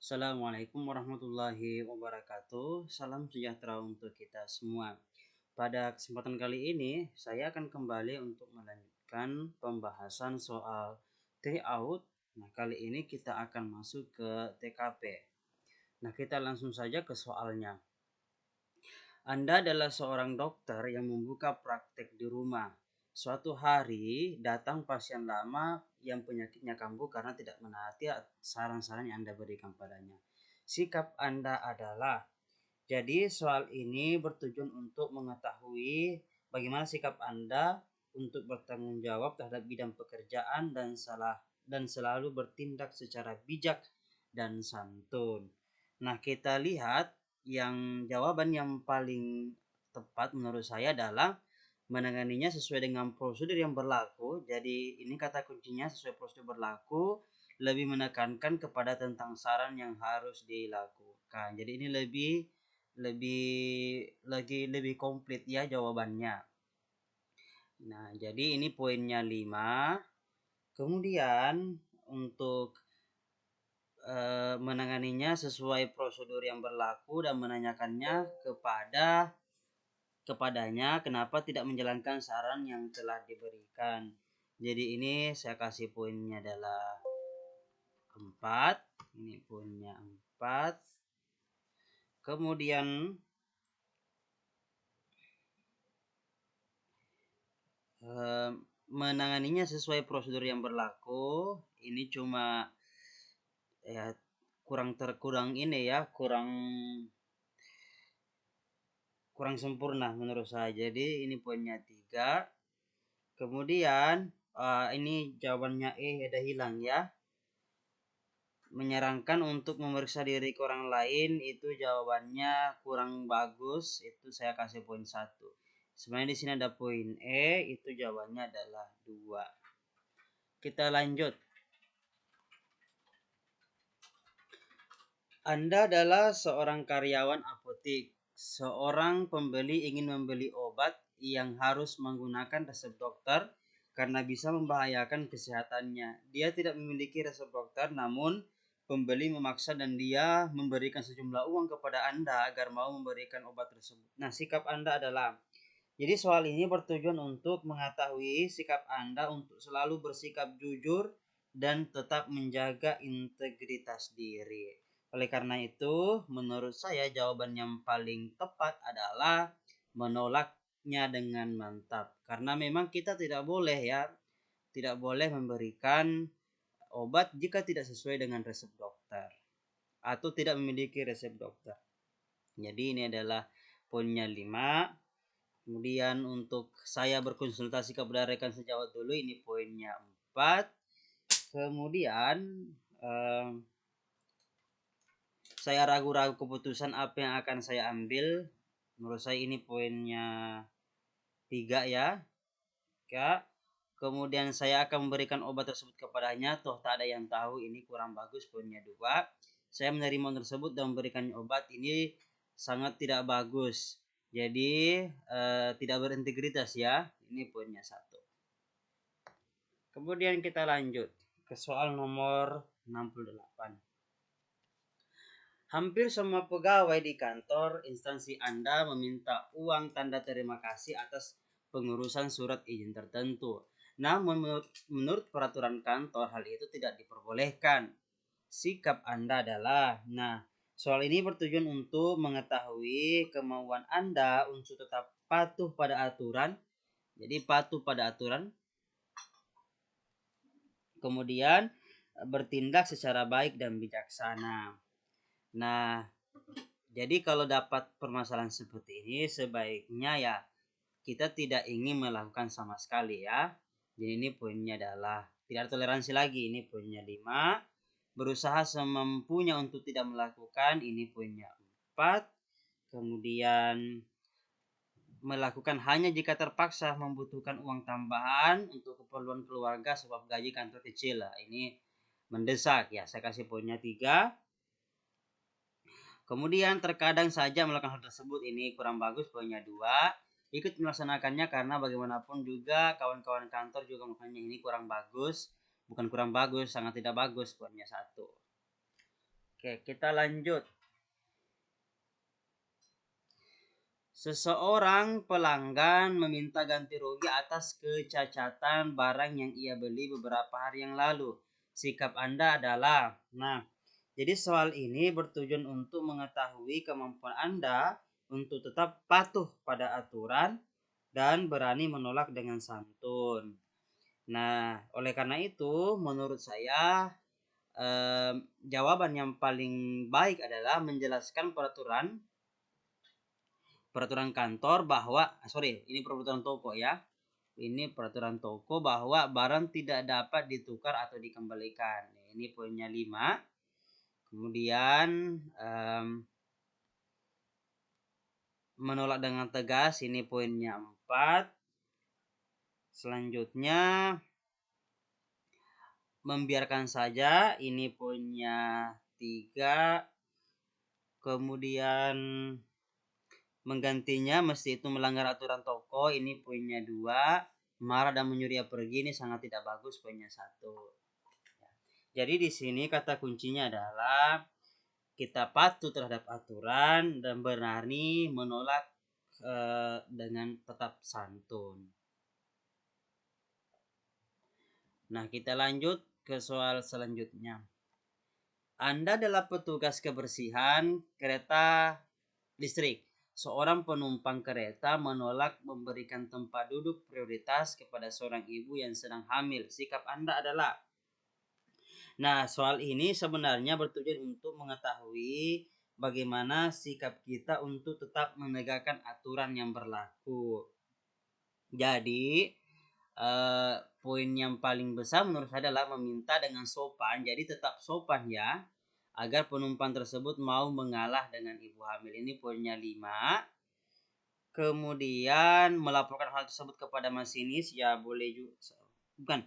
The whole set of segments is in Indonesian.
Assalamualaikum warahmatullahi wabarakatuh. Salam sejahtera untuk kita semua. Pada kesempatan kali ini, saya akan kembali untuk melanjutkan pembahasan soal tryout. Nah, kali ini kita akan masuk ke TKP. Nah, kita langsung saja ke soalnya. Anda adalah seorang dokter yang membuka praktek di rumah. Suatu hari datang pasien lama yang penyakitnya kambuh karena tidak menaati saran-saran yang Anda berikan padanya. Sikap Anda adalah, jadi soal ini bertujuan untuk mengetahui bagaimana sikap Anda untuk bertanggung jawab terhadap bidang pekerjaan dan selalu bertindak secara bijak dan santun. Nah, kita lihat jawaban yang paling tepat menurut saya adalah menanganinya sesuai dengan prosedur yang berlaku. Jadi ini kata kuncinya, sesuai prosedur berlaku, lebih menekankan kepada tentang saran yang harus dilakukan. Jadi ini lebih komplit ya jawabannya. Nah, jadi ini poinnya 5. Kemudian untuk menanganinya sesuai prosedur yang berlaku dan menanyakannya kepadanya kenapa tidak menjalankan saran yang telah diberikan. Jadi ini saya kasih poinnya adalah 4. Ini poinnya 4. Kemudian menanganinya sesuai prosedur yang berlaku. Ini cuma ya kurang sempurna menurut saya. Jadi ini poinnya 3. Kemudian ini jawabannya ada hilang ya. Menyarankan untuk memeriksa diri ke orang lain itu jawabannya kurang bagus. Itu saya kasih poin 1. Sebenarnya di sini ada poin itu jawabannya adalah 2. Kita lanjut. Anda adalah seorang karyawan apotek. Seorang pembeli ingin membeli obat yang harus menggunakan resep dokter karena bisa membahayakan kesehatannya. Dia tidak memiliki resep dokter, namun pembeli memaksa dan dia memberikan sejumlah uang kepada Anda agar mau memberikan obat tersebut. Nah, sikap Anda adalah, jadi soal ini bertujuan untuk mengetahui sikap Anda untuk selalu bersikap jujur dan tetap menjaga integritas diri. Oleh karena itu, menurut saya jawaban yang paling tepat adalah menolaknya dengan mantap. Karena memang kita tidak boleh memberikan obat jika tidak sesuai dengan resep dokter atau tidak memiliki resep dokter. Jadi ini adalah poinnya 5. Kemudian untuk saya berkonsultasi kepada rekan sejawat dulu, ini poinnya 4. Kemudian saya ragu-ragu keputusan apa yang akan saya ambil. Menurut saya ini poinnya 3 ya. Kemudian saya akan memberikan obat tersebut kepadanya, toh tak ada yang tahu, ini kurang bagus, poinnya 2. Saya menerima tersebut dan memberikan obat, ini sangat tidak bagus. Jadi tidak berintegritas ya. Ini poinnya 1. Kemudian kita lanjut ke soal nomor 68. Hampir semua pegawai di kantor instansi Anda meminta uang tanda terima kasih atas pengurusan surat izin tertentu. Namun menurut peraturan kantor hal itu tidak diperbolehkan. Sikap Anda adalah, soal ini bertujuan untuk mengetahui kemauan Anda untuk tetap patuh pada aturan. Jadi patuh pada aturan. Kemudian bertindak secara baik dan bijaksana. Nah, jadi kalau dapat permasalahan seperti ini, sebaiknya ya kita tidak ingin melakukan sama sekali ya. Jadi ini poinnya adalah tidak ada toleransi lagi. Ini poinnya 5. Berusaha semampunya untuk tidak melakukan. Ini poinnya 4. Kemudian melakukan hanya jika terpaksa membutuhkan uang tambahan untuk keperluan keluarga sebab gaji kantor kecil lah. Ini mendesak ya. Saya kasih poinnya 3. Kemudian terkadang saja melakukan hal tersebut, ini kurang bagus, poinnya 2. Ikut melaksanakannya karena bagaimanapun juga kawan-kawan kantor juga melakukannya, ini kurang bagus. Bukan kurang bagus, sangat tidak bagus, poinnya 1. Oke, kita lanjut. Seseorang pelanggan meminta ganti rugi atas kecacatan barang yang ia beli beberapa hari yang lalu. Sikap Anda adalah, nah, jadi soal ini bertujuan untuk mengetahui kemampuan Anda untuk tetap patuh pada aturan dan berani menolak dengan santun. Nah, oleh karena itu, menurut saya, jawaban yang paling baik adalah menjelaskan peraturan kantor bahwa ini peraturan toko ya. Ini peraturan toko bahwa barang tidak dapat ditukar atau dikembalikan. Ini poinnya 5. Kemudian menolak dengan tegas, ini poinnya 4. Selanjutnya membiarkan saja, ini poinnya 3. Kemudian menggantinya mesti itu melanggar aturan toko, ini poinnya 2. Marah dan menyuruh dia pergi, ini sangat tidak bagus, poinnya 1. Jadi di sini kata kuncinya adalah kita patuh terhadap aturan dan berani menolak dengan tetap santun. Nah, kita lanjut ke soal selanjutnya. Anda adalah petugas kebersihan kereta listrik. Seorang penumpang kereta menolak memberikan tempat duduk prioritas kepada seorang ibu yang sedang hamil. Sikap Anda adalah, nah, soal ini sebenarnya bertujuan untuk mengetahui bagaimana sikap kita untuk tetap menegakkan aturan yang berlaku. Jadi, poin yang paling besar menurut saya adalah meminta dengan sopan. Jadi tetap sopan ya, agar penumpang tersebut mau mengalah dengan ibu hamil. Ini poinnya 5. Kemudian melaporkan hal tersebut kepada masinis, ya boleh juga. Bukan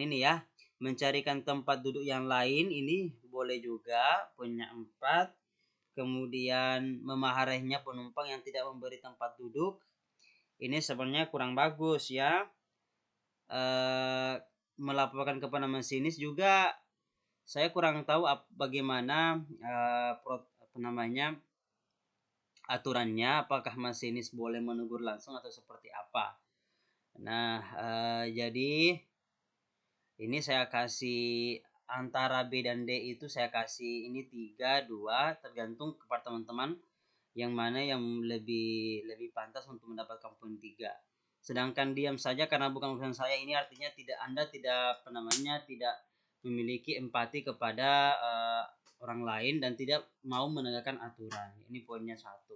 ini ya. Mencarikan tempat duduk yang lain, ini boleh juga, poinnya 4. Kemudian memarahinya penumpang yang tidak memberi tempat duduk, ini sebenarnya kurang bagus ya. Melaporkan kepada masinis juga saya kurang tahu bagaimana aturannya, apakah masinis boleh menegur langsung atau seperti apa. Nah, jadi ini saya kasih antara B dan D itu saya kasih ini 3, 2, tergantung kepada teman-teman yang mana yang lebih pantas untuk mendapatkan poin 3. Sedangkan diam saja karena bukan urusan saya, ini artinya Anda tidak tidak memiliki empati kepada orang lain dan tidak mau menegakkan aturan. Ini poinnya 1.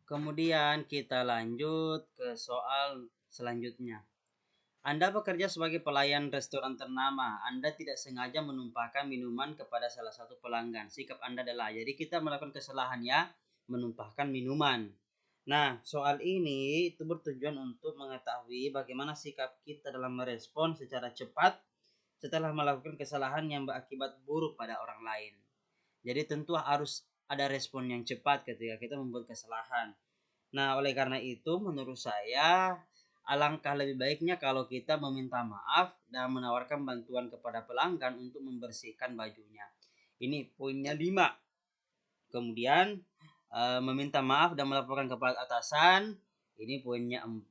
Kemudian kita lanjut ke soal selanjutnya. Anda bekerja sebagai pelayan restoran ternama. Anda tidak sengaja menumpahkan minuman kepada salah satu pelanggan. Sikap Anda adalah, jadi kita melakukan kesalahan ya, menumpahkan minuman. Nah, soal ini itu bertujuan untuk mengetahui bagaimana sikap kita dalam merespon secara cepat setelah melakukan kesalahan yang berakibat buruk pada orang lain. Jadi tentu harus ada respon yang cepat ketika kita membuat kesalahan. Nah, oleh karena itu menurut saya alangkah lebih baiknya kalau kita meminta maaf dan menawarkan bantuan kepada pelanggan untuk membersihkan bajunya. Ini poinnya 5. Kemudian meminta maaf dan melaporkan kepada atasan. Ini poinnya 4.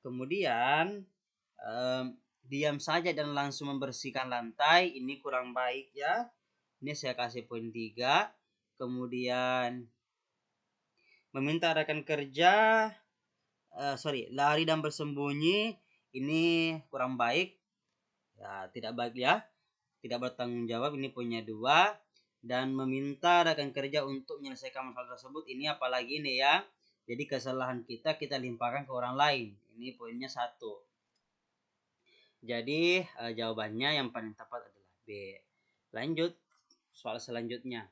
Kemudian diam saja dan langsung membersihkan lantai. Ini kurang baik ya. Ini saya kasih poin 3. Kemudian meminta rekan kerja lari dan bersembunyi, ini kurang baik ya, tidak baik ya, tidak bertanggung jawab, ini poinnya 2. Dan meminta rekan kerja untuk menyelesaikan masalah tersebut, ini apalagi ini ya, jadi kesalahan kita limpahkan ke orang lain, ini poinnya 1. Jadi jawabannya yang paling tepat adalah B. Lanjut soal selanjutnya.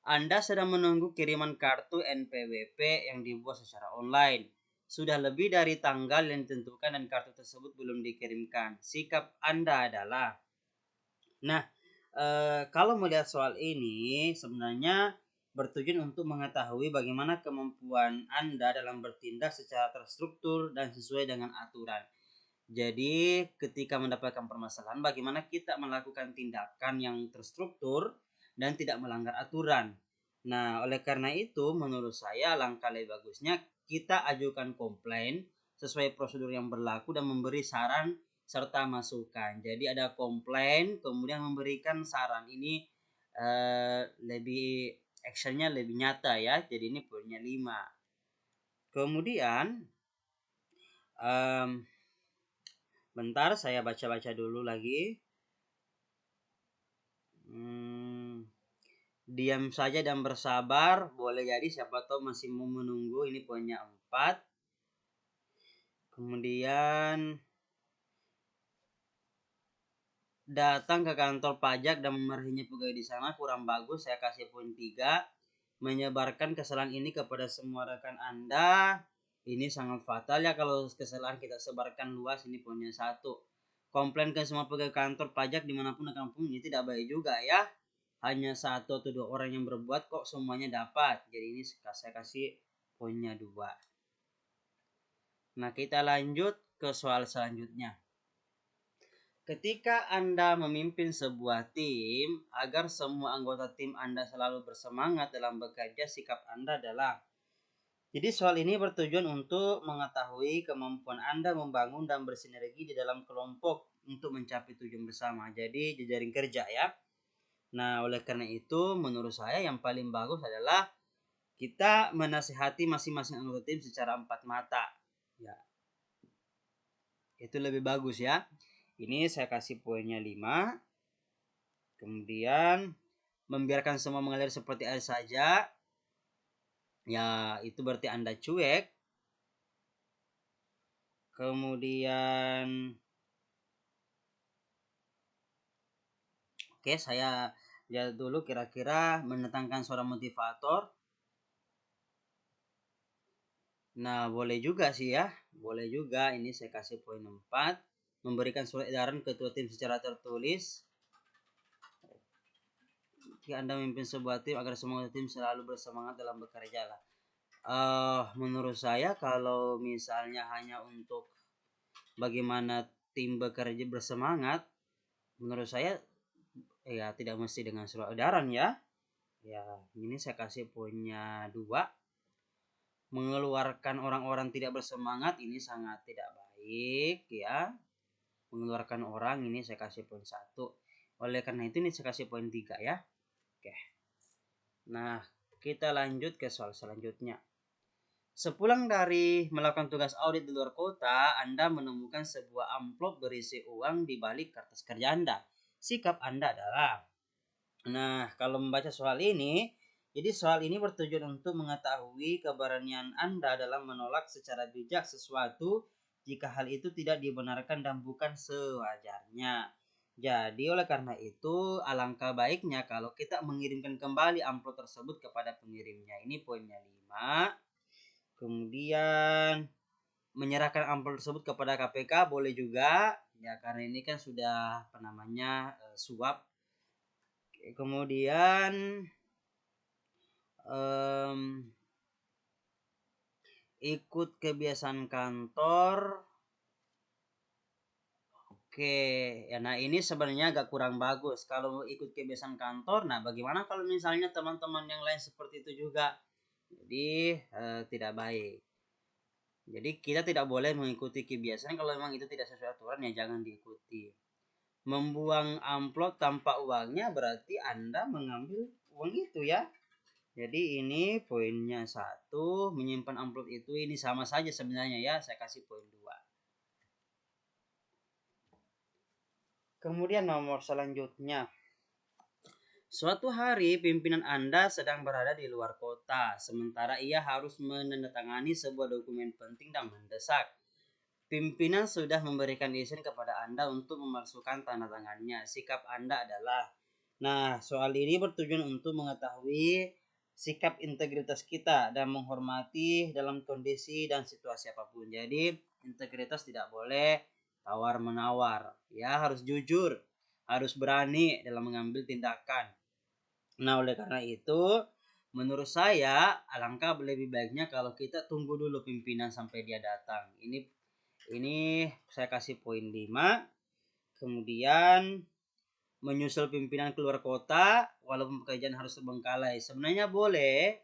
Anda sedang menunggu kiriman kartu NPWP yang dibuat secara online. Sudah lebih dari tanggal yang ditentukan dan kartu tersebut belum dikirimkan. Sikap Anda adalah, nah, kalau melihat soal ini sebenarnya bertujuan untuk mengetahui bagaimana kemampuan Anda dalam bertindak secara terstruktur dan sesuai dengan aturan. Jadi ketika mendapatkan permasalahan, bagaimana kita melakukan tindakan yang terstruktur dan tidak melanggar aturan. Nah, oleh karena itu menurut saya langkah lebih bagusnya kita ajukan komplain sesuai prosedur yang berlaku dan memberi saran serta masukan. Jadi ada komplain kemudian memberikan saran. Ini lebih actionnya lebih nyata ya. Jadi ini poinnya 5. Kemudian bentar saya baca-baca dulu lagi. Diam saja dan bersabar. Boleh jadi siapa tahu masih mau menunggu. Ini poinnya 4. Kemudian datang ke kantor pajak dan memarahinya pegawai di sana kurang bagus. Saya kasih poin 3. Menyebarkan kesalahan ini kepada semua rekan Anda. Ini sangat fatal ya kalau kesalahan kita sebarkan luas. Ini poinnya 1. Komplain ke semua pegawai kantor pajak dimanapun akan pun ini tidak baik juga ya. Hanya 1 atau 2 orang yang berbuat kok semuanya dapat. Jadi ini saya kasih poinnya 2. Nah, kita lanjut ke soal selanjutnya. Ketika Anda memimpin sebuah tim, agar semua anggota tim Anda selalu bersemangat dalam bekerja, sikap Anda adalah. Jadi soal ini bertujuan untuk mengetahui kemampuan Anda membangun dan bersinergi di dalam kelompok untuk mencapai tujuan bersama. Jadi jejaring kerja ya. Nah, oleh karena itu menurut saya yang paling bagus adalah kita menasihati masing-masing anggota tim secara 4 mata. Ya. Itu lebih bagus ya. Ini saya kasih poinnya 5. Kemudian membiarkan semua mengalir seperti air saja. Ya, itu berarti Anda cuek. Kemudian oke, saya lihat dulu kira-kira mendatangkan suara motivator. Nah, boleh juga sih ya. Boleh juga. Ini saya kasih poin 4. Memberikan surat edaran ketua tim secara tertulis. Jika Anda memimpin sebuah tim agar semua tim selalu bersemangat dalam bekerja lah. Menurut saya kalau misalnya hanya untuk bagaimana tim bekerja bersemangat, menurut saya ya tidak mesti dengan surat edaran ya. Ya, ini saya kasih poinnya 2. Mengeluarkan orang-orang tidak bersemangat ini sangat tidak baik ya. Mengeluarkan orang ini saya kasih poin 1. Oleh karena itu ini saya kasih poin 3 ya. Oke. Nah, kita lanjut ke soal selanjutnya. Sepulang dari melakukan tugas audit di luar kota, Anda menemukan sebuah amplop berisi uang di balik kertas kerja Anda. Sikap Anda adalah. Nah, kalau membaca soal ini, jadi soal ini bertujuan untuk mengetahui keberanian Anda dalam menolak secara bijak sesuatu jika hal itu tidak dibenarkan dan bukan sewajarnya. Jadi oleh karena itu alangkah baiknya kalau kita mengirimkan kembali amplop tersebut kepada pengirimnya. Ini poinnya 5. Kemudian menyerahkan amplop tersebut kepada KPK boleh juga ya karena ini kan sudah suap. Kemudian ikut kebiasaan kantor. Oke, ya nah ini sebenarnya agak kurang bagus kalau ikut kebiasaan kantor. Nah, bagaimana kalau misalnya teman-teman yang lain seperti itu juga? Jadi tidak baik. Jadi kita tidak boleh mengikuti kebiasaan kalau memang itu tidak sesuai aturan ya jangan diikuti. Membuang amplop tanpa uangnya berarti Anda mengambil uang itu ya. Jadi ini poinnya 1, menyimpan amplop itu ini sama saja sebenarnya ya, saya kasih poin 2. Kemudian nomor selanjutnya. Suatu hari pimpinan Anda sedang berada di luar kota, sementara ia harus menandatangani sebuah dokumen penting dan mendesak. Pimpinan sudah memberikan izin kepada Anda untuk memasukkan tanda tangannya. Sikap Anda adalah. Nah, soal ini bertujuan untuk mengetahui sikap integritas kita dan menghormati dalam kondisi dan situasi apapun. Jadi, integritas tidak boleh tawar-menawar. Ya, harus jujur, harus berani dalam mengambil tindakan. Nah, oleh karena itu, menurut saya alangkah lebih baiknya kalau kita tunggu dulu pimpinan sampai dia datang. Ini saya kasih poin 5. Kemudian menyusul pimpinan keluar kota walaupun pekerjaan harus terbengkalai. Sebenarnya boleh,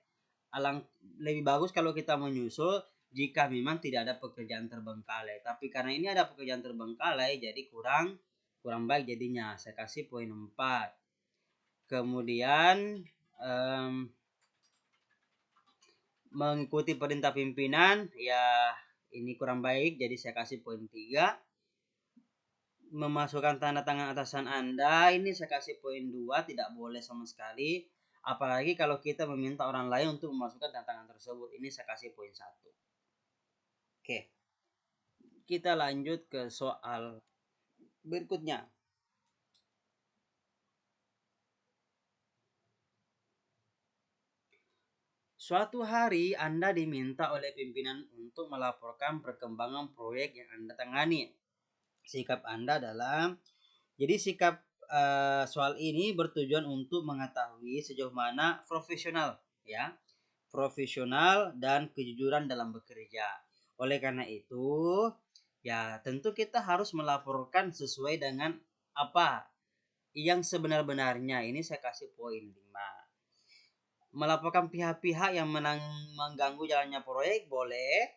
lebih bagus kalau kita menyusul jika memang tidak ada pekerjaan terbengkalai. Tapi karena ini ada pekerjaan terbengkalai, jadi kurang baik jadinya. Saya kasih poin 4. Kemudian mengikuti perintah pimpinan, ya ini kurang baik, jadi saya kasih poin 3. Memasukkan tanda tangan atasan Anda, ini saya kasih poin 2, tidak boleh sama sekali. Apalagi kalau kita meminta orang lain untuk memasukkan tanda tangan tersebut, ini saya kasih poin 1. Oke, kita lanjut ke soal berikutnya. Suatu hari Anda diminta oleh pimpinan untuk melaporkan perkembangan proyek yang Anda tangani. Sikap Anda soal ini bertujuan untuk mengetahui sejauh mana profesional dan kejujuran dalam bekerja. Oleh karena itu, ya tentu kita harus melaporkan sesuai dengan apa yang sebenar-benarnya. Ini saya kasih poin 5. Melaporkan pihak-pihak yang mengganggu jalannya proyek boleh.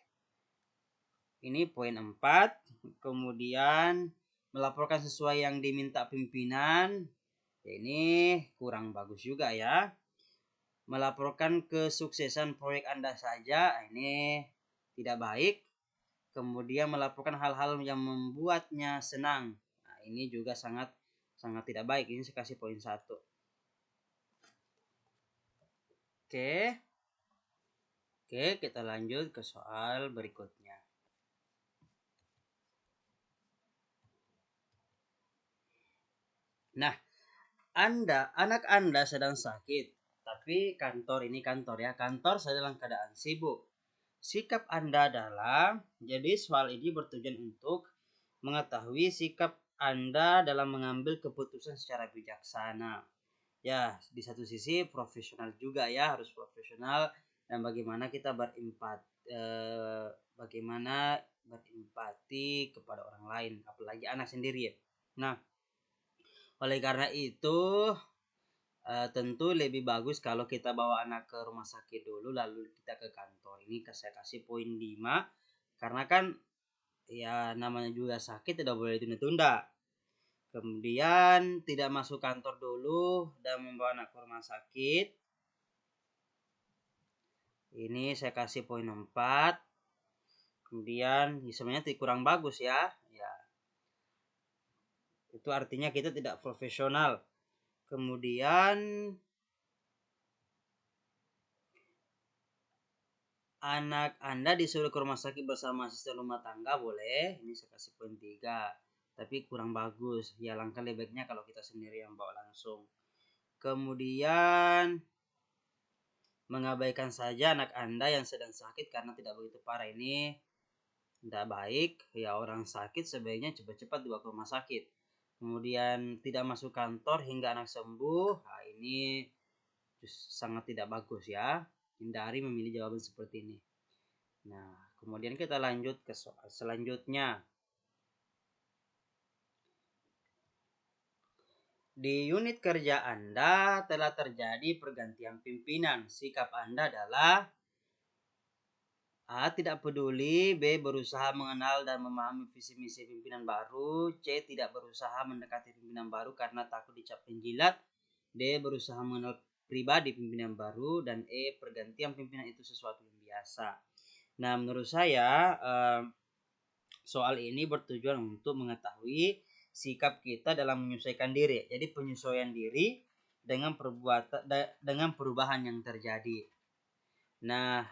Ini poin 4. Kemudian melaporkan sesuai yang diminta pimpinan. Ini kurang bagus juga ya. Melaporkan kesuksesan proyek Anda saja, ini tidak baik. Kemudian melaporkan hal-hal yang membuatnya senang. Nah, ini juga sangat tidak baik. Ini saya kasih poin 1. Oke, kita lanjut ke soal berikutnya. Nah, anak Anda sedang sakit, tapi kantor sedang dalam keadaan sibuk. Sikap Anda jadi soal ini bertujuan untuk mengetahui sikap Anda dalam mengambil keputusan secara bijaksana. Ya, di satu sisi profesional juga ya, harus profesional, dan bagaimana kita berempati kepada orang lain, apalagi anak sendiri ya. Nah, oleh karena itu tentu lebih bagus kalau kita bawa anak ke rumah sakit dulu lalu kita ke kantor. Ini saya kasih poin 5 karena kan ya namanya juga sakit tidak boleh tunda-tunda. Kemudian tidak masuk kantor dulu dan membawa anak ke rumah sakit. Ini saya kasih poin 4. Kemudian sebenarnya kurang bagus ya. Itu artinya kita tidak profesional. Kemudian anak Anda disuruh ke rumah sakit bersama asisten rumah tangga boleh. Ini saya kasih poin 3. Tapi kurang bagus. Ya langkah lebih baiknya kalau kita sendiri yang bawa langsung. Kemudian mengabaikan saja anak Anda yang sedang sakit karena tidak begitu parah, ini tidak baik. Ya orang sakit sebaiknya cepat-cepat dibawa ke rumah sakit. Kemudian tidak masuk kantor hingga anak sembuh. Nah, ini sangat tidak bagus ya. Hindari memilih jawaban seperti ini. Nah, kemudian kita lanjut ke soal selanjutnya. Di unit kerja Anda telah terjadi pergantian pimpinan. Sikap Anda adalah A. Tidak peduli. B. Berusaha mengenal dan memahami visi misi pimpinan baru. C. Tidak berusaha mendekati pimpinan baru karena takut dicap penjilat. D. Berusaha mengenal pribadi pimpinan baru. Dan E. Pergantian pimpinan itu sesuatu yang biasa. Nah, menurut saya soal ini bertujuan untuk mengetahui sikap kita dalam menyesuaikan diri. Jadi penyesuaian diri dengan perubahan yang terjadi. Nah,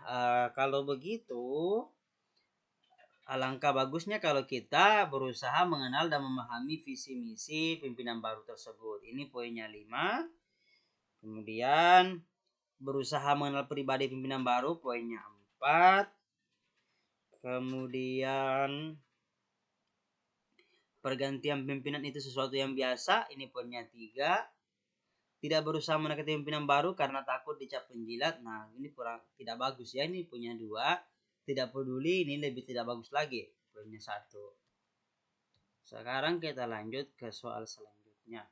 kalau begitu alangkah bagusnya kalau kita berusaha mengenal dan memahami visi misi pimpinan baru tersebut. Ini poinnya 5. Kemudian berusaha mengenal pribadi pimpinan baru, poinnya 4. Kemudian pergantian pimpinan itu sesuatu yang biasa, ini poinnya 3. Tidak berusaha mendekati pimpinan baru karena takut dicap penjilat. Nah, ini tidak bagus ya, ini punya 2. Tidak peduli, ini lebih tidak bagus lagi. poinnya 1. Sekarang kita lanjut ke soal selanjutnya.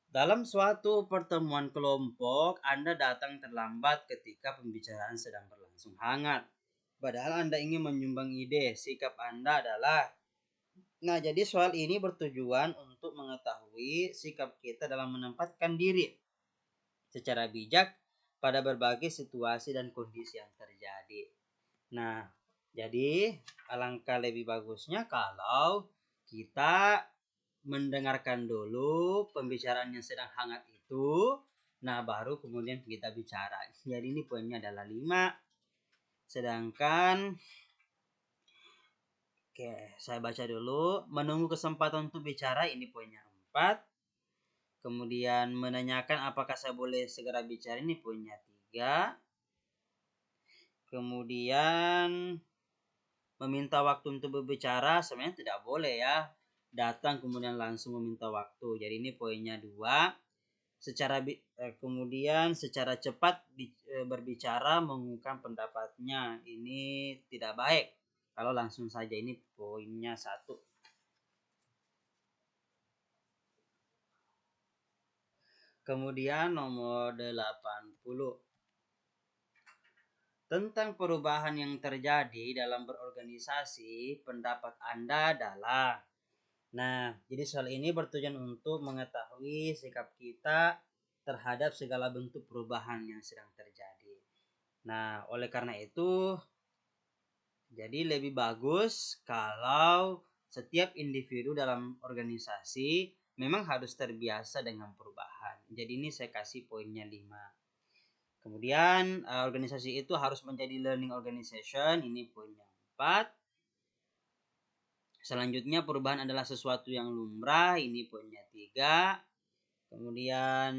Dalam suatu pertemuan kelompok, Anda datang terlambat ketika pembicaraan sedang berlangsung hangat. Padahal Anda ingin menyumbang ide, sikap Anda adalah. Nah, jadi soal ini bertujuan untuk mengetahui sikap kita dalam menempatkan diri secara bijak pada berbagai situasi dan kondisi yang terjadi. Nah, jadi alangkah lebih bagusnya kalau kita mendengarkan dulu pembicaraan yang sedang hangat itu. Nah, baru kemudian kita bicara. Jadi ini poinnya adalah 5. Sedangkan saya baca dulu. Menunggu kesempatan untuk bicara, ini poinnya 4. Kemudian menanyakan apakah saya boleh segera bicara, ini poinnya 3. Kemudian meminta waktu untuk berbicara, sebenarnya tidak boleh ya. Datang kemudian langsung meminta waktu. Jadi ini poinnya 2. Kemudian secara cepat berbicara, mengungkapkan pendapatnya, ini tidak baik kalau langsung saja, ini poinnya 1. Kemudian nomor 80. Tentang perubahan yang terjadi dalam berorganisasi, pendapat Anda adalah. Nah, jadi soal ini bertujuan untuk mengetahui sikap kita terhadap segala bentuk perubahan yang sedang terjadi. Nah, oleh karena itu, jadi lebih bagus kalau setiap individu dalam organisasi memang harus terbiasa dengan perubahan. Jadi ini saya kasih poinnya 5. Kemudian organisasi itu harus menjadi learning organization, ini poinnya 4. Selanjutnya perubahan adalah sesuatu yang lumrah, ini poinnya 3. Kemudian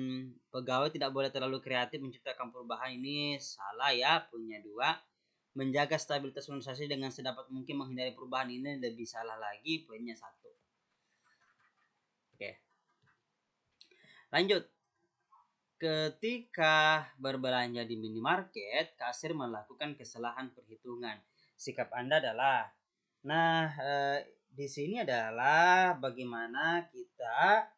pegawai tidak boleh terlalu kreatif menciptakan perubahan, ini salah ya, poinnya 2. Menjaga stabilitas organisasi dengan sedapat mungkin menghindari perubahan, ini lebih salah lagi, poinnya 1. Oke. Lanjut. Ketika berbelanja di minimarket, kasir melakukan kesalahan perhitungan. Sikap Anda adalah. Nah, di sini adalah bagaimana kita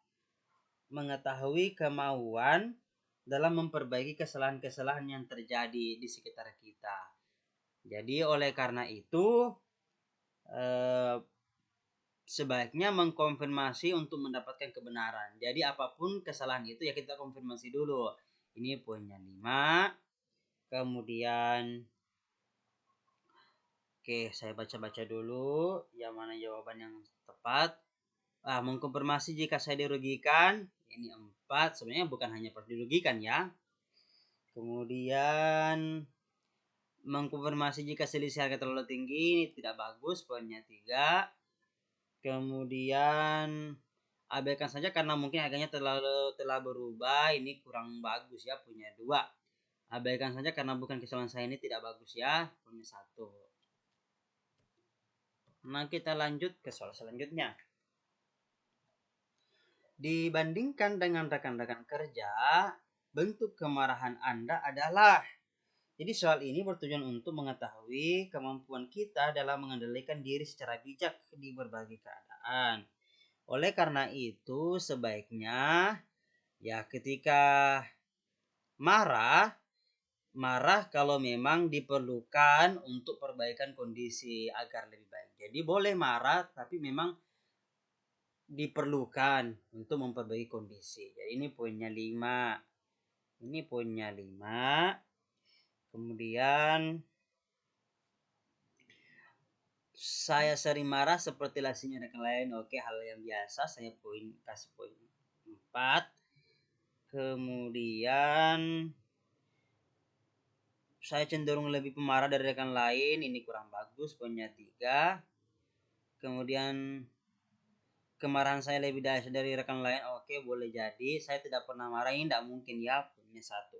mengetahui kemauan dalam memperbaiki kesalahan-kesalahan yang terjadi di sekitar kita. Jadi oleh karena itu sebaiknya mengkonfirmasi untuk mendapatkan kebenaran. Jadi apapun kesalahan itu ya kita konfirmasi dulu. Ini poinnya 5. Kemudian saya baca-baca dulu yang mana jawaban yang tepat. Mengkonfirmasi jika saya dirugikan, ini 4. Sebenarnya bukan hanya dirugikan ya. Kemudian mengkonfirmasi jika selisih harga terlalu tinggi, ini tidak bagus, poinnya 3. Kemudian abaikan saja karena mungkin harganya telah berubah, ini kurang bagus ya, punya 2. Abaikan saja karena bukan kesalahan saya, ini tidak bagus ya, punya 1. Nah, kita lanjut ke soal selanjutnya. Dibandingkan dengan rekan-rekan kerja, bentuk kemarahan Anda adalah. Jadi soal ini bertujuan untuk mengetahui kemampuan kita dalam mengendalikan diri secara bijak di berbagai keadaan. Oleh karena itu sebaiknya ya ketika marah kalau memang diperlukan untuk perbaikan kondisi agar lebih baik. Jadi boleh marah tapi memang diperlukan untuk memperbaiki kondisi. Jadi ini poinnya 5. Ini poinnya 5. Kemudian saya sering marah seperti lasihnya rekan lain. Oke, hal yang biasa, saya kasih poin 4. Kemudian saya cenderung lebih pemarah dari rekan lain, ini kurang bagus, poinnya 3. Kemudian kemarahan saya lebih dahsyat dari rekan lain. Oke, boleh jadi. Saya tidak pernah marah, ini tidak mungkin ya, poinnya 1.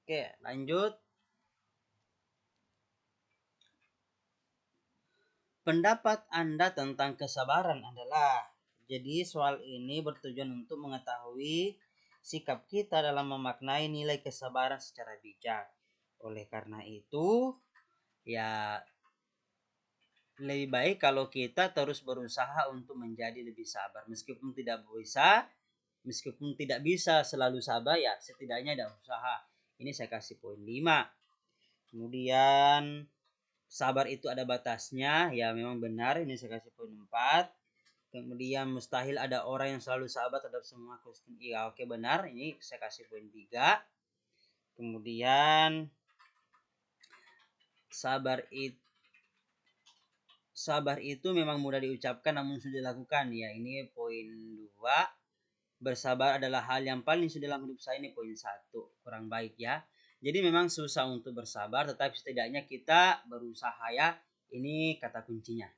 Oke, lanjut. Pendapat Anda tentang kesabaran adalah. Jadi soal ini bertujuan untuk mengetahui sikap kita dalam memaknai nilai kesabaran secara bijak. Oleh karena itu, ya lebih baik kalau kita terus berusaha untuk menjadi lebih sabar. Meskipun tidak bisa selalu sabar, ya setidaknya ada usaha. Ini saya kasih poin 5. Kemudian sabar itu ada batasnya, ya memang benar, ini saya kasih poin 4. Kemudian mustahil ada orang yang selalu sabar terhadap semua kondisi. Ya oke, benar, ini saya kasih poin 3. Kemudian sabar itu memang mudah diucapkan namun sudah dilakukan, ya ini poin 2. Bersabar adalah hal yang paling sudah dalam hidup saya, ini poin 1. Kurang baik ya. Jadi memang susah untuk bersabar, tetapi setidaknya kita berusaha ya. Ini kata kuncinya.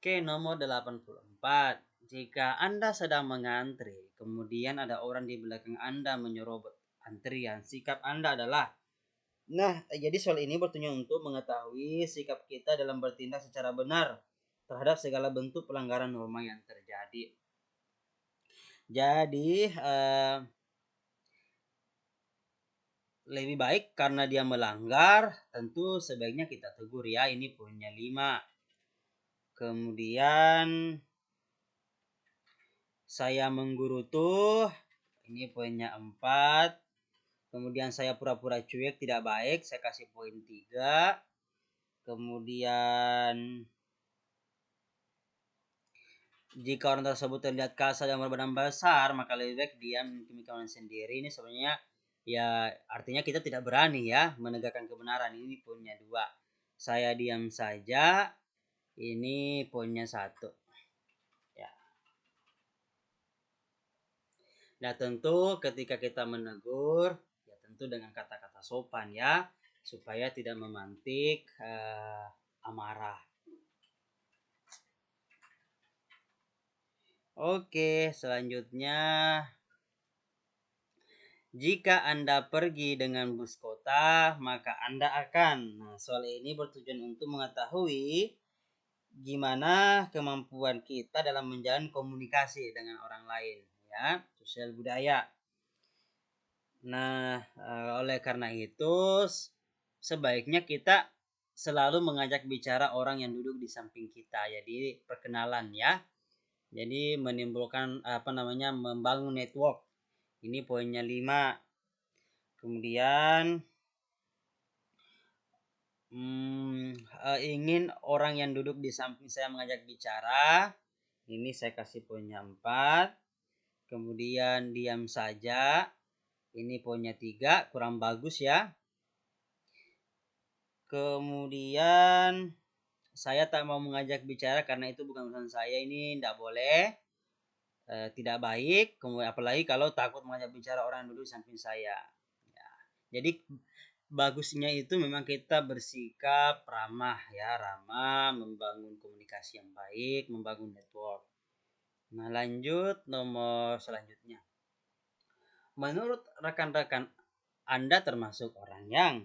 Oke, nomor 84. Jika Anda sedang mengantri, kemudian ada orang di belakang Anda menyerobot antrian, sikap Anda adalah. Nah, jadi soal ini bertujuan untuk mengetahui sikap kita dalam bertindak secara benar terhadap segala bentuk pelanggaran norma yang terjadi. Jadi, lebih baik karena dia melanggar, tentu sebaiknya kita tegur ya. Ini poinnya 5. Kemudian saya menggerutu, ini poinnya 4. Kemudian saya pura-pura cuek, tidak baik, saya kasih poin 3. Kemudian jika orang tersebut terlihat kasar dan berbadan besar, maka lebih baik diam memikirkan sendiri. Ini sebenarnya ya artinya kita tidak berani ya menegakkan kebenaran. Ini poinnya 2. Saya diam saja, ini poinnya 1. Ya. Nah, tentu ketika kita menegur, ya tentu dengan kata-kata sopan ya, supaya tidak memantik amarah. Oke, selanjutnya, jika Anda pergi dengan bus kota, maka Anda akan. Nah, soal ini bertujuan untuk mengetahui gimana kemampuan kita dalam menjalin komunikasi dengan orang lain, ya, sosial budaya. Nah, oleh karena itu sebaiknya kita selalu mengajak bicara orang yang duduk di samping kita. Jadi perkenalan ya. Jadi menimbulkan membangun network. Ini poinnya 5. Kemudian ingin orang yang duduk di samping saya mengajak bicara. Ini saya kasih poinnya 4. Kemudian diam saja. Ini poinnya 3, kurang bagus ya. Kemudian saya tak mau mengajak bicara karena itu bukan urusan saya, ini tidak boleh, tidak baik. Kemudian apalagi kalau takut mengajak bicara orang yang duduk di samping saya. Ya. Jadi bagusnya itu memang kita bersikap ramah ya, ramah, membangun komunikasi yang baik, membangun network. Nah, lanjut nomor selanjutnya. Menurut rekan-rekan Anda termasuk orang yang.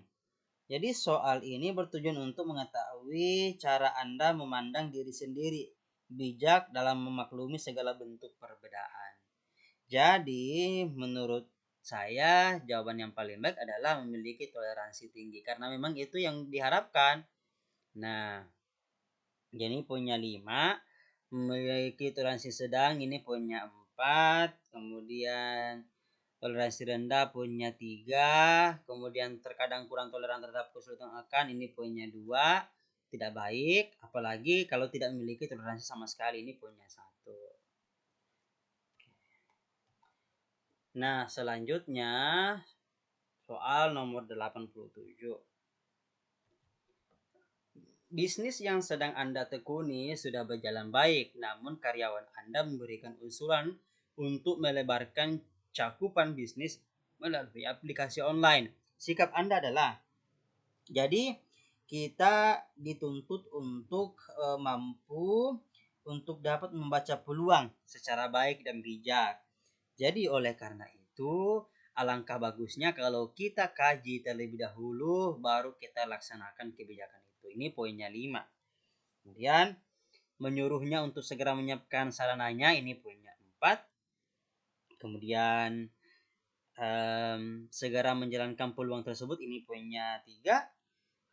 Jadi soal ini bertujuan untuk mengetahui cara Anda memandang diri sendiri, bijak dalam memaklumi segala bentuk perbedaan. Jadi menurut saya jawaban yang paling baik adalah memiliki toleransi tinggi, karena memang itu yang diharapkan. Nah, jadi punya 5, memiliki toleransi sedang, ini punya 4, kemudian toleransi rendah punya 3, kemudian terkadang kurang toleran terhadap kesulitan akan, ini poinnya 2, tidak baik, apalagi kalau tidak memiliki toleransi sama sekali, ini poinnya 1. Nah, selanjutnya soal nomor 87. Bisnis yang sedang Anda tekuni sudah berjalan baik, namun karyawan Anda memberikan usulan untuk melebarkan cakupan bisnis melalui aplikasi online. Sikap Anda adalah, jadi kita dituntut untuk mampu untuk dapat membaca peluang secara baik dan bijak. Jadi oleh karena itu, alangkah bagusnya kalau kita kaji terlebih dahulu baru kita laksanakan kebijakan itu. Ini poinnya 5. Kemudian menyuruhnya untuk segera menyiapkan sarananya, ini poinnya 4. Kemudian segera menjalankan peluang tersebut, ini poinnya 3.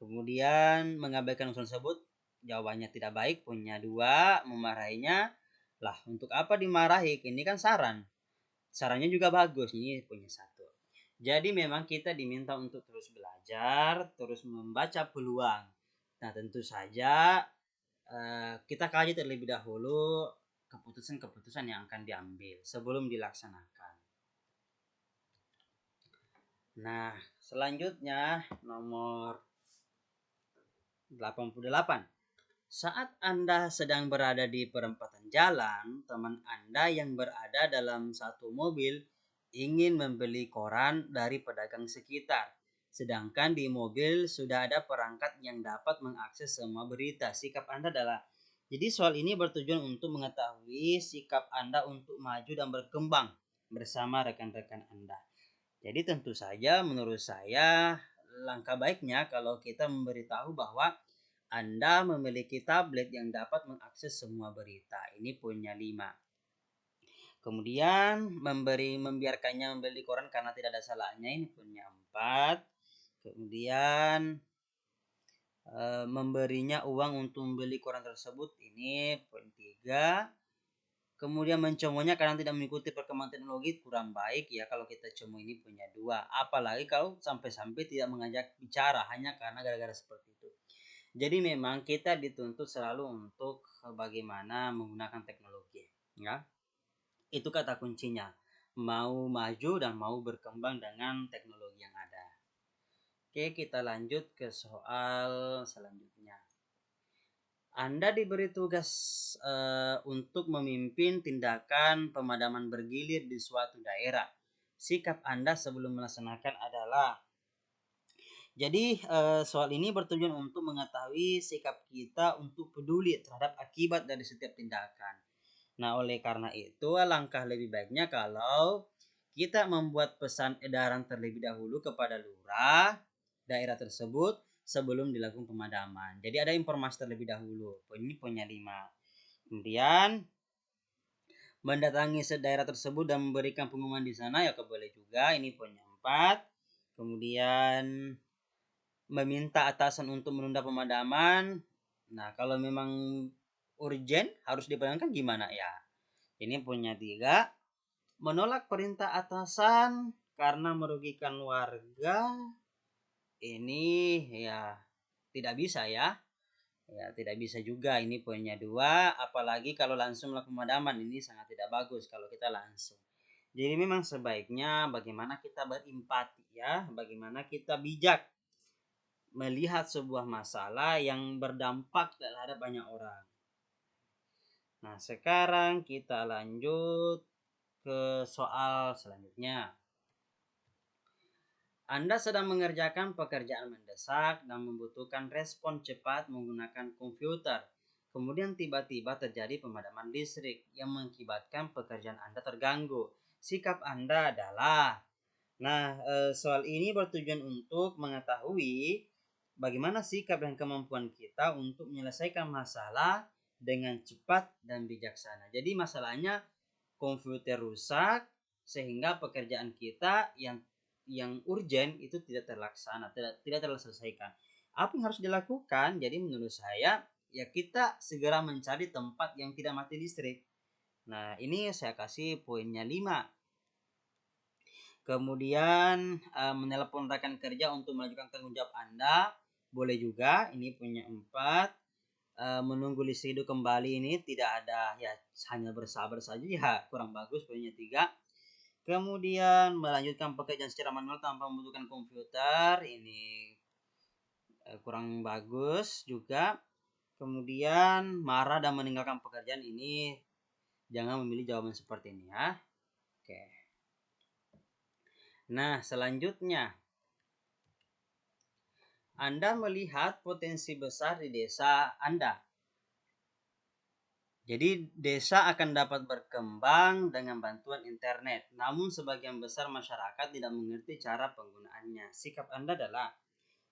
Kemudian mengabaikan usul tersebut, jawabannya tidak baik, punya 2. Memarahinya, lah untuk apa dimarahi? Ini kan saran. Sarannya juga bagus, ini punya 1. Jadi memang kita diminta untuk terus belajar, terus membaca peluang. Nah tentu saja kita kaji terlebih dahulu keputusan-keputusan yang akan diambil sebelum dilaksanakan. Nah selanjutnya nomor 88. Saat Anda sedang berada di perempatan jalan, teman Anda yang berada dalam satu mobil ingin membeli koran dari pedagang sekitar. Sedangkan di mobil sudah ada perangkat yang dapat mengakses semua berita. Sikap Anda adalah, jadi soal ini bertujuan untuk mengetahui sikap Anda untuk maju dan berkembang bersama rekan-rekan Anda. Jadi tentu saja menurut saya langkah baiknya kalau kita memberitahu bahwa Anda memiliki tablet yang dapat mengakses semua berita. Ini punya 5. Kemudian membiarkannya membeli koran karena tidak ada salahnya. Ini punya 4. Kemudian memberinya uang untuk membeli koran tersebut. Ini poin 3. Kemudian mencemonya karena tidak mengikuti perkembangan teknologi, kurang baik ya kalau kita cemo, ini punya 2. Apalagi kalau sampai-sampai tidak mengajak bicara hanya karena gara-gara seperti itu. Jadi memang kita dituntut selalu untuk bagaimana menggunakan teknologi, ya. Itu kata kuncinya. Mau maju dan mau berkembang dengan teknologi yang ada. Oke, kita lanjut ke soal selanjutnya. Anda diberi tugas untuk memimpin tindakan pemadaman bergilir di suatu daerah. Sikap Anda sebelum melaksanakan adalah, jadi soal ini bertujuan untuk mengetahui sikap kita untuk peduli terhadap akibat dari setiap tindakan. Nah, oleh karena itu alangkah lebih baiknya kalau kita membuat pesan edaran terlebih dahulu kepada lurah daerah tersebut sebelum dilakukan pemadaman. Jadi ada informasi terlebih dahulu. Ini punya 5. Kemudian mendatangi daerah tersebut dan memberikan pengumuman di sana, ya boleh juga. Ini punya 4. Kemudian meminta atasan untuk menunda pemadaman. Nah, kalau memang urgent harus dipadamkan gimana ya? Ini punya 3. Menolak perintah atasan karena merugikan warga. Ini ya tidak bisa ya. Ya, tidak bisa juga. Ini punya 2. Apalagi kalau langsung melakukan pemadaman, ini sangat tidak bagus kalau kita langsung. Jadi memang sebaiknya bagaimana kita berempati ya, bagaimana kita bijak melihat sebuah masalah yang berdampak terhadap banyak orang. Nah, sekarang kita lanjut ke soal selanjutnya. Anda sedang mengerjakan pekerjaan mendesak dan membutuhkan respon cepat menggunakan komputer. Kemudian tiba-tiba terjadi pemadaman listrik yang mengakibatkan pekerjaan Anda terganggu. Sikap Anda adalah, nah soal ini bertujuan untuk mengetahui bagaimana sikap dan kemampuan kita untuk menyelesaikan masalah dengan cepat dan bijaksana. Jadi masalahnya komputer rusak sehingga pekerjaan kita yang urgent itu tidak terlaksana, tidak terselesaikan. Apa yang harus dilakukan? Jadi menurut saya ya kita segera mencari tempat yang tidak mati listrik. Nah, ini saya kasih poinnya 5. Kemudian menelepon rekan kerja untuk mengajukan tanggung jawab Anda. Boleh juga, ini punya 4. Menunggu listrik hidup kembali, ini tidak ada ya, hanya bersabar saja ya, kurang bagus, punya 3. Kemudian melanjutkan pekerjaan secara manual tanpa membutuhkan komputer, ini kurang bagus juga. Kemudian marah dan meninggalkan pekerjaan, ini jangan memilih jawaban seperti ini ya. Oke. Nah, selanjutnya Anda melihat potensi besar di desa Anda. Jadi desa akan dapat berkembang dengan bantuan internet. Namun sebagian besar masyarakat tidak mengerti cara penggunaannya. Sikap Anda adalah,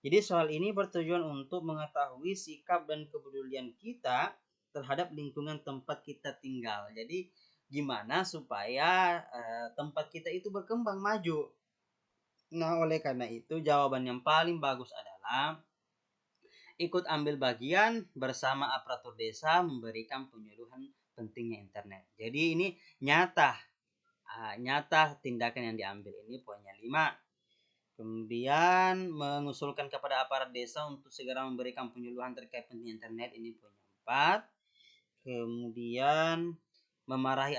jadi soal ini bertujuan untuk mengetahui sikap dan kepedulian kita terhadap lingkungan tempat kita tinggal. Jadi gimana supaya tempat kita itu berkembang maju. Nah, oleh karena itu jawaban yang paling bagus adalah ikut ambil bagian bersama aparatur desa memberikan penyuluhan pentingnya internet. Jadi ini nyata, nyata tindakan yang diambil. Ini poinnya 5. Kemudian mengusulkan kepada aparat desa untuk segera memberikan penyuluhan terkait pentingnya internet. Ini poinnya 4. Kemudian memarahi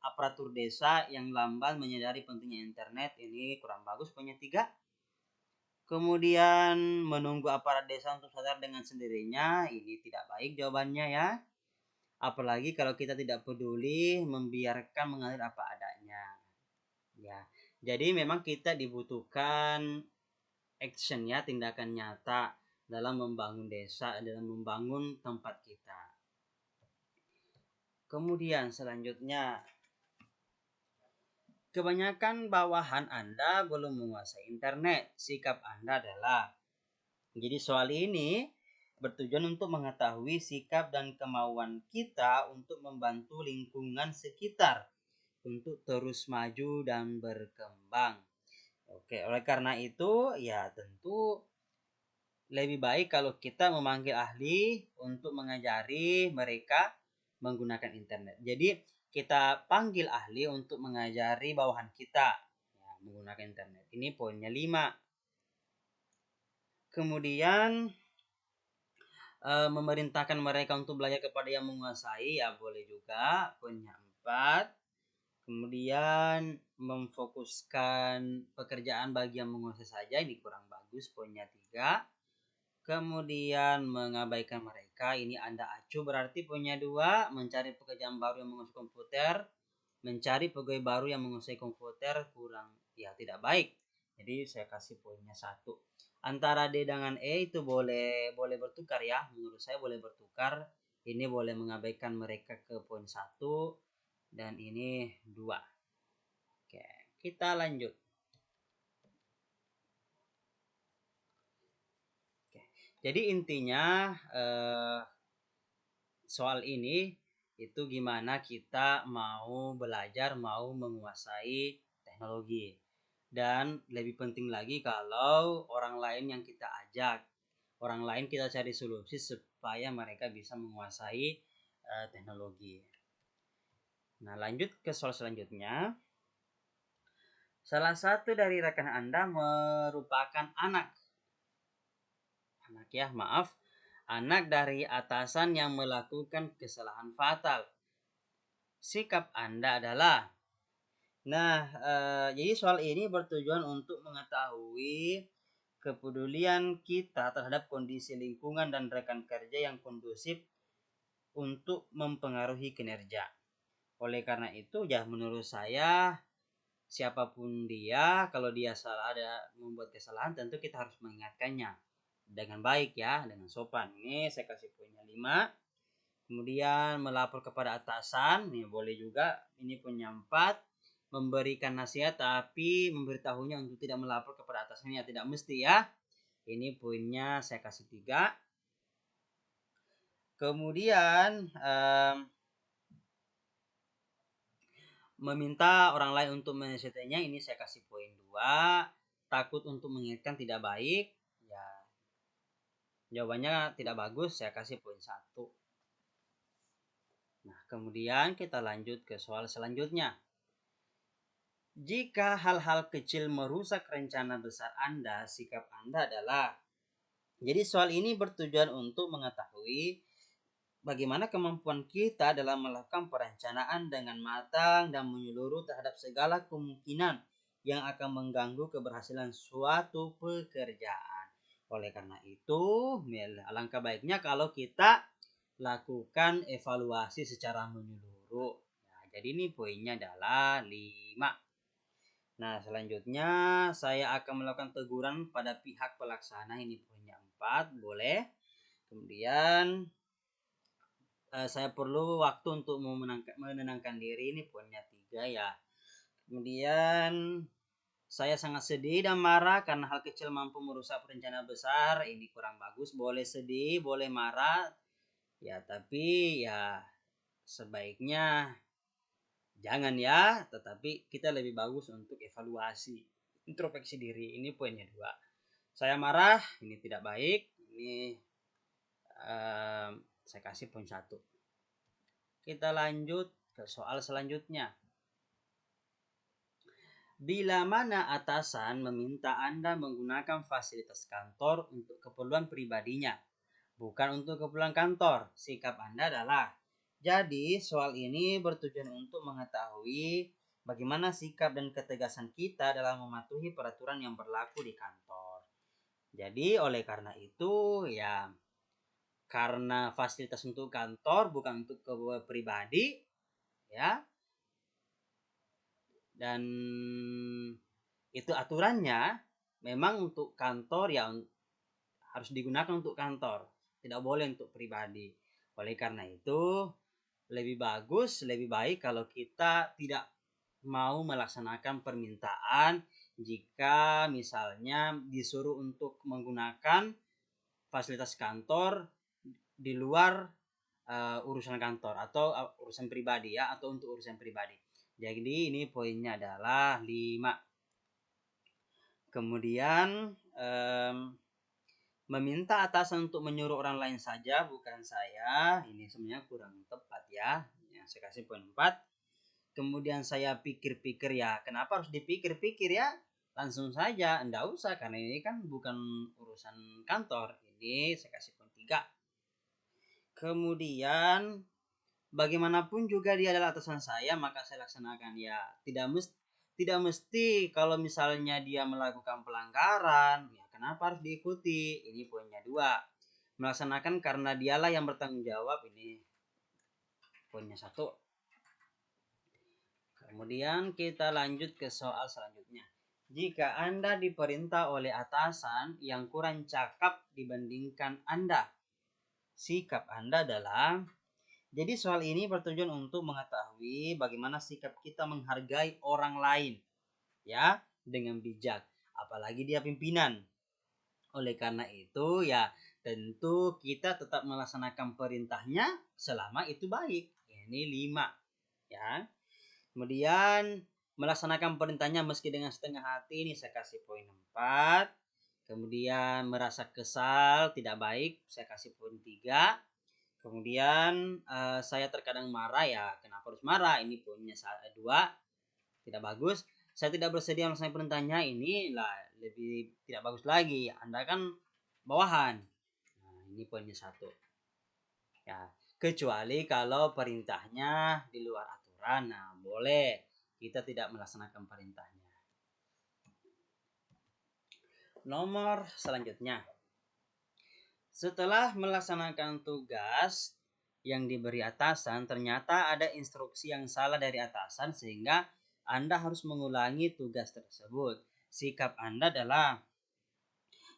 aparatur desa yang lamban menyadari pentingnya internet. Ini kurang bagus, poinnya 3. Kemudian menunggu aparat desa untuk sadar dengan sendirinya. Ini tidak baik jawabannya ya. Apalagi kalau kita tidak peduli, membiarkan mengalir apa adanya. Ya. Jadi memang kita dibutuhkan action ya, tindakan nyata dalam membangun desa, dalam membangun tempat kita. Kemudian selanjutnya, kebanyakan bawahan Anda belum menguasai internet. Sikap Anda adalah. Jadi soal ini bertujuan untuk mengetahui sikap dan kemauan kita untuk membantu lingkungan sekitar untuk terus maju dan berkembang. Oke, oleh karena itu ya tentu lebih baik kalau kita memanggil ahli untuk mengajari mereka menggunakan internet. Jadi kita panggil ahli untuk mengajari bawahan kita ya, menggunakan internet. Ini poinnya 5. Kemudian memerintahkan mereka untuk belajar kepada yang menguasai ya boleh juga, poinnya 4. Kemudian memfokuskan pekerjaan bagi yang menguasai saja, ini kurang bagus, poinnya 3. Kemudian mengabaikan mereka, ini Anda acuh, berarti poinnya 2. Mencari pekerjaan baru yang menguasai komputer, mencari pegawai baru yang menguasai komputer kurang, ya tidak baik. Jadi saya kasih poinnya 1. Antara D dengan E itu boleh bertukar ya. Menurut saya boleh bertukar. Ini boleh mengabaikan mereka ke poin 1 dan ini 2. Oke, kita lanjut. Oke. Jadi intinya soal ini itu gimana kita mau belajar, mau menguasai teknologi. Dan lebih penting lagi kalau orang lain yang kita ajak, orang lain kita cari solusi supaya mereka bisa menguasai teknologi. Nah, lanjut ke soal selanjutnya. Salah satu dari rekan Anda merupakan anak dari atasan yang melakukan kesalahan fatal. Sikap Anda adalah. Nah, jadi soal ini bertujuan untuk mengetahui kepedulian kita terhadap kondisi lingkungan dan rekan kerja yang kondusif untuk mempengaruhi kinerja. Oleh karena itu, ya menurut saya siapapun dia, kalau dia salah ada membuat kesalahan, tentu kita harus mengingatkannya dengan baik ya, dengan sopan. Ini saya kasih poinnya 5. Kemudian melapor kepada atasan, nih boleh juga. Ini punya 4. Memberikan nasihat tapi memberitahunya untuk tidak melapor kepada atasannya, tidak mesti ya. Ini poinnya saya kasih 3. Kemudian meminta orang lain untuk menasihatinya, ini saya kasih poin 2. Takut untuk mengingatkan tidak baik, ya jawabannya tidak bagus, saya kasih poin 1. Nah, kemudian kita lanjut ke soal selanjutnya. Jika hal-hal kecil merusak rencana besar Anda, sikap Anda adalah. Jadi soal ini bertujuan untuk mengetahui bagaimana kemampuan kita dalam melakukan perencanaan dengan matang dan menyeluruh terhadap segala kemungkinan yang akan mengganggu keberhasilan suatu pekerjaan. Oleh karena itu, alangkah baiknya kalau kita lakukan evaluasi secara menyeluruh. Nah, jadi ini poinnya adalah 5. Nah, selanjutnya saya akan melakukan teguran pada pihak pelaksana, ini poinnya 4, boleh. Kemudian saya perlu waktu untuk menenangkan diri, ini poinnya 3 ya. Kemudian saya sangat sedih dan marah karena hal kecil mampu merusak rencana besar, ini kurang bagus. Boleh sedih, boleh marah ya, tapi ya sebaiknya jangan ya, tetapi kita lebih bagus untuk evaluasi, introspeksi diri. Ini poinnya 2. Saya marah, ini tidak baik. Ini saya kasih poin 1. Kita lanjut ke soal selanjutnya. Bila mana atasan meminta Anda menggunakan fasilitas kantor untuk keperluan pribadinya, bukan untuk keperluan kantor, sikap Anda adalah. Jadi, soal ini bertujuan untuk mengetahui bagaimana sikap dan ketegasan kita dalam mematuhi peraturan yang berlaku di kantor. Jadi, oleh karena itu, ya, karena fasilitas untuk kantor bukan untuk pribadi, ya, dan itu aturannya memang untuk kantor, ya harus digunakan untuk kantor, tidak boleh untuk pribadi. Oleh karena itu lebih baik kalau kita tidak mau melaksanakan permintaan jika misalnya disuruh untuk menggunakan fasilitas kantor di luar urusan kantor atau urusan pribadi, ya, atau untuk urusan pribadi. Jadi ini poinnya adalah 5. Kemudian meminta atasan untuk menyuruh orang lain saja, bukan saya. Ini sebenarnya kurang tepat, ya. Saya kasih poin 4. Kemudian saya pikir-pikir, ya. Kenapa harus dipikir-pikir, ya? Langsung saja, enggak usah, karena ini kan bukan urusan kantor. Ini saya kasih poin 3. Kemudian bagaimanapun juga dia adalah atasan saya, maka saya laksanakan, ya. Tidak mesti kalau misalnya dia melakukan pelanggaran, ya kenapa harus diikuti? Ini poinnya 2. Melaksanakan karena dialah yang bertanggung jawab, ini poinnya 1. Kemudian kita lanjut ke soal selanjutnya. Jika Anda diperintah oleh atasan yang kurang cakap dibandingkan Anda, sikap Anda adalah. Jadi soal ini bertujuan untuk mengetahui bagaimana sikap kita menghargai orang lain, ya, dengan bijak, apalagi dia pimpinan. Oleh karena itu, ya, tentu kita tetap melaksanakan perintahnya selama itu baik. Ini 5, ya. Kemudian melaksanakan perintahnya meski dengan setengah hati, ini saya kasih poin 4. Kemudian merasa kesal, tidak baik, saya kasih poin 3. Kemudian saya terkadang marah, ya kenapa harus marah? Ini poinnya 2. Tidak bagus. Saya tidak bersedia melaksanakan perintahnya, ini lah lebih tidak bagus lagi. Anda kan bawahan. Nah, ini poinnya 1. Ya, kecuali kalau perintahnya di luar aturan, nah boleh kita tidak melaksanakan perintahnya. Nomor selanjutnya. Setelah melaksanakan tugas yang diberi atasan, ternyata ada instruksi yang salah dari atasan sehingga Anda harus mengulangi tugas tersebut. Sikap Anda adalah.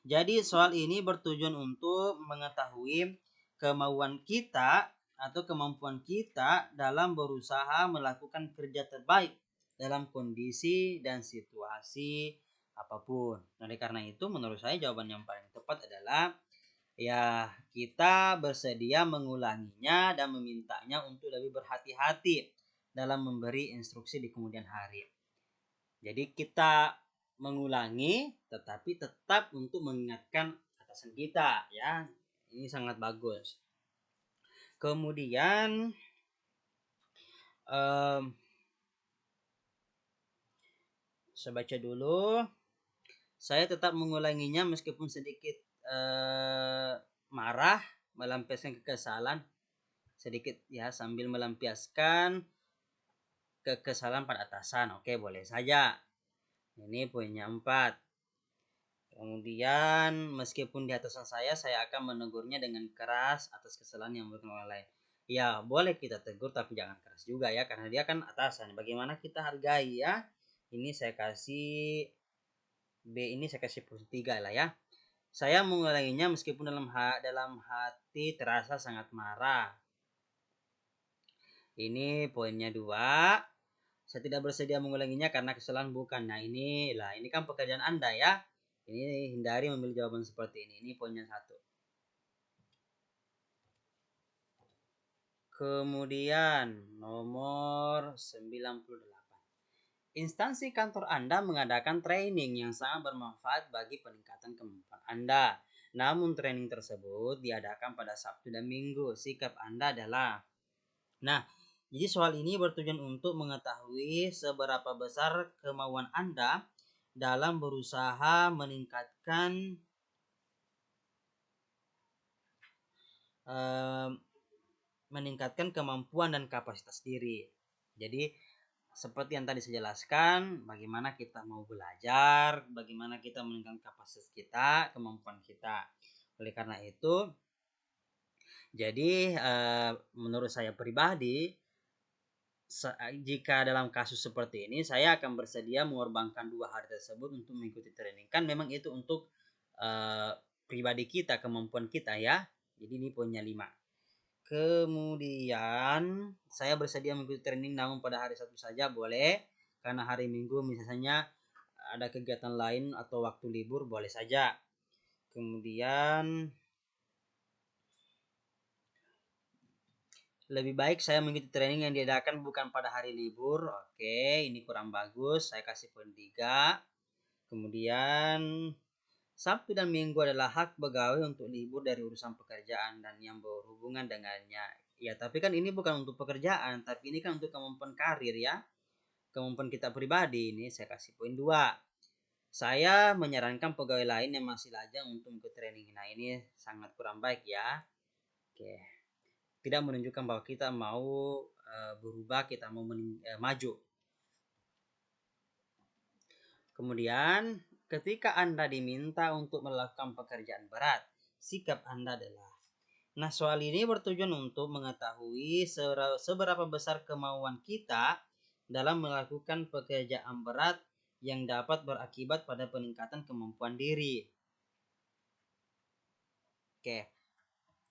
Jadi soal ini bertujuan untuk mengetahui kemauan kita atau kemampuan kita dalam berusaha melakukan kerja terbaik dalam kondisi dan situasi apapun. Oleh karena itu menurut saya jawaban yang paling tepat adalah, ya, kita bersedia mengulanginya dan memintanya untuk lebih berhati-hati dalam memberi instruksi di kemudian hari. Jadi kita mengulangi tetapi tetap untuk mengingatkan atasan kita, ya. Ini sangat bagus. Kemudian saya baca dulu. Saya tetap mengulanginya meskipun sedikit marah, melampiaskan kekesalan sedikit, ya, sambil melampiaskan kekesalan pada atasan. Oke, boleh saja. Ini poinnya 4. Kemudian meskipun di atasan saya akan menegurnya dengan keras atas kesalahan yang dilakukan orang lain. Ya, boleh kita tegur tapi jangan keras juga, ya, karena dia kan atasan. Bagaimana kita hargai, ya. Ini saya kasih B, ini saya kasih plus 3 lah, ya. Saya mengulanginya meskipun dalam hati terasa sangat marah. Ini poinnya 2. Saya tidak bersedia mengulanginya karena kesalahan bukan. Nah, ini kan pekerjaan Anda, ya. Ini hindari memilih jawaban seperti ini. Ini poinnya 1. Kemudian nomor 98. Instansi kantor Anda mengadakan training yang sangat bermanfaat bagi peningkatan kemampuan Anda. Namun training tersebut diadakan pada Sabtu dan Minggu. Sikap Anda adalah. Nah, jadi soal ini bertujuan untuk mengetahui seberapa besar kemauan Anda dalam berusaha meningkatkan kemampuan dan kapasitas diri. Jadi seperti yang tadi saya jelaskan, bagaimana kita mau belajar, bagaimana kita meningkatkan kapasitas kita, kemampuan kita. Oleh karena itu, jadi menurut saya pribadi, jika dalam kasus seperti ini, saya akan bersedia mengorbankan 2 hari tersebut untuk mengikuti training. Kan memang itu untuk pribadi kita, kemampuan kita ya. Jadi ini poinnya 5. Kemudian saya bersedia mengikuti training namun pada hari Sabtu saja boleh, karena hari Minggu misalnya ada kegiatan lain atau waktu libur boleh saja. Kemudian lebih baik saya mengikuti training yang diadakan bukan pada hari libur. Oke, ini kurang bagus, saya kasih poin 3. Kemudian Sabtu dan Minggu adalah hak pegawai untuk libur dari urusan pekerjaan dan yang berhubungan dengannya. Ya, tapi kan ini bukan untuk pekerjaan, tapi ini kan untuk kemampuan karir ya. Kemampuan kita pribadi, ini saya kasih poin 2. Saya menyarankan pegawai lain yang masih lajang untuk ikut training. Nah, ini sangat kurang baik ya. Oke. Tidak menunjukkan bahwa kita mau berubah, kita mau maju. Kemudian, ketika Anda diminta untuk melakukan pekerjaan berat, sikap Anda adalah. Nah, soal ini bertujuan untuk mengetahui seberapa besar kemauan kita dalam melakukan pekerjaan berat yang dapat berakibat pada peningkatan kemampuan diri. Oke,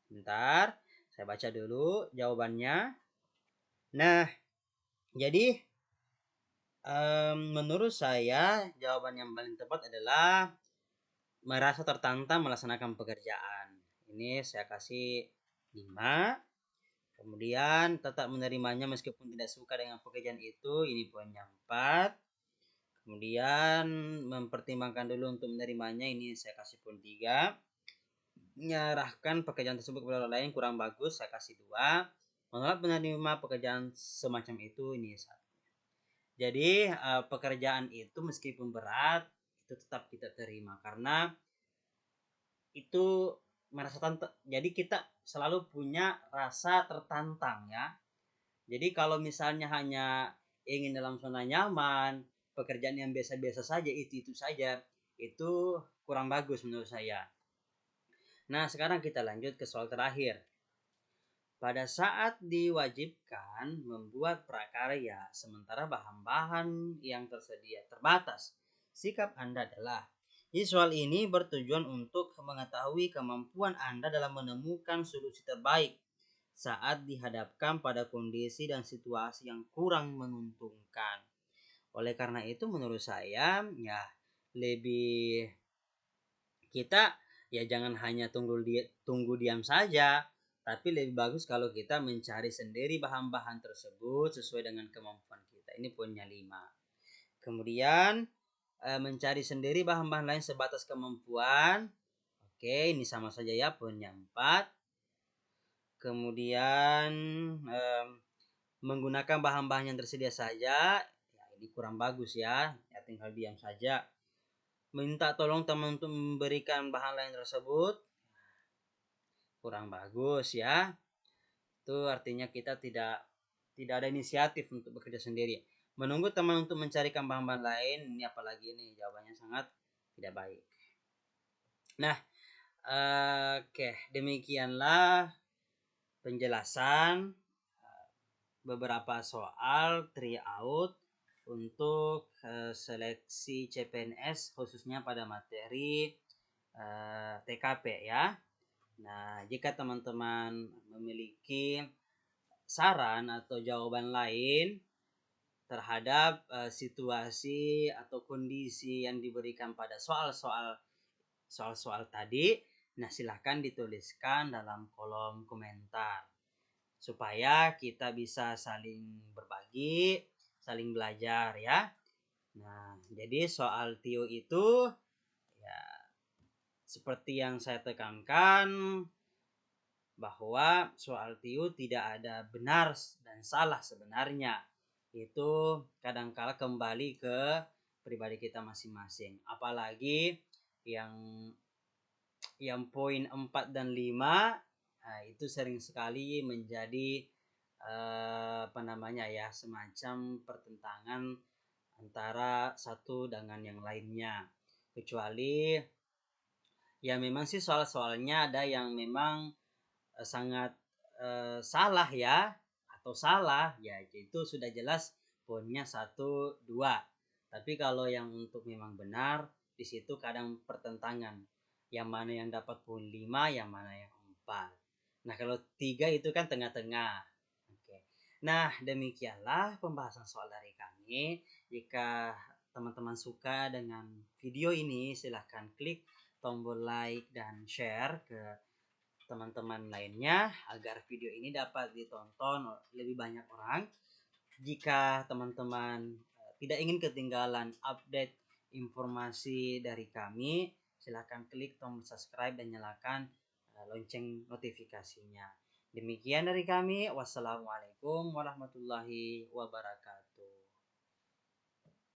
bentar, saya baca dulu jawabannya. Nah, jadi menurut saya jawaban yang paling tepat adalah merasa tertantang melaksanakan pekerjaan. Ini saya kasih 5. Kemudian tetap menerimanya meskipun tidak suka dengan pekerjaan itu, ini poinnya 4. Kemudian mempertimbangkan dulu untuk menerimanya, ini saya kasih poin 3. Menyerahkan pekerjaan tersebut kepada orang lain kurang bagus, saya kasih 2. Menolak menerima pekerjaan semacam itu, ini 1. Jadi pekerjaan itu meskipun berat itu tetap kita terima karena itu merasa jadi kita selalu punya rasa tertantang ya. Jadi kalau misalnya hanya ingin dalam zona nyaman, pekerjaan yang biasa-biasa saja itu saja, itu kurang bagus menurut saya. Nah, sekarang kita lanjut ke soal terakhir. Pada saat diwajibkan membuat prakarya sementara bahan-bahan yang tersedia terbatas, sikap Anda adalah. Jadi soal ini bertujuan untuk mengetahui kemampuan Anda dalam menemukan solusi terbaik saat dihadapkan pada kondisi dan situasi yang kurang menguntungkan. Oleh karena itu menurut saya ya lebih kita ya jangan hanya tunggu diam saja, tapi lebih bagus kalau kita mencari sendiri bahan-bahan tersebut sesuai dengan kemampuan kita. Ini poinnya 5. Kemudian mencari sendiri bahan-bahan lain sebatas kemampuan. Oke, ini sama saja ya, poinnya 4. Kemudian menggunakan bahan-bahan yang tersedia saja, ya ini kurang bagus ya tinggal diam saja. Minta tolong teman untuk memberikan bahan lain tersebut, kurang bagus ya. Itu artinya kita tidak ada inisiatif untuk bekerja sendiri. Menunggu teman untuk mencarikan bahan-bahan lain, ini apalagi ini jawabannya sangat tidak baik. Nah, oke, demikianlah penjelasan beberapa soal tryout untuk seleksi CPNS khususnya pada materi TKP ya. Nah, jika teman-teman memiliki saran atau jawaban lain terhadap situasi atau kondisi yang diberikan pada soal-soal tadi, nah silahkan dituliskan dalam kolom komentar supaya kita bisa saling berbagi, saling belajar ya. Nah, jadi soal TIO itu ya seperti yang saya tekankan bahwa soal TIU tidak ada benar dan salah sebenarnya. Itu kadangkala kembali ke pribadi kita masing-masing. Apalagi yang poin 4 dan 5, nah, itu sering sekali menjadi semacam pertentangan antara satu dengan yang lainnya. Kecuali ya memang sih soal-soalnya ada yang memang sangat salah ya, atau salah ya, itu sudah jelas poinnya 1, 2. Tapi kalau yang untuk memang benar, di situ kadang pertentangan, yang mana yang dapat poin 5, yang mana yang 4. Nah kalau 3 itu kan tengah-tengah. Oke. Nah demikianlah pembahasan soal dari kami. Jika teman-teman suka dengan video ini, silahkan klik tombol like dan share ke teman-teman lainnya agar video ini dapat ditonton lebih banyak orang. Jika teman-teman tidak ingin ketinggalan update informasi dari kami, silahkan klik tombol subscribe dan nyalakan lonceng notifikasinya. Demikian dari kami. Wassalamualaikum warahmatullahi wabarakatuh.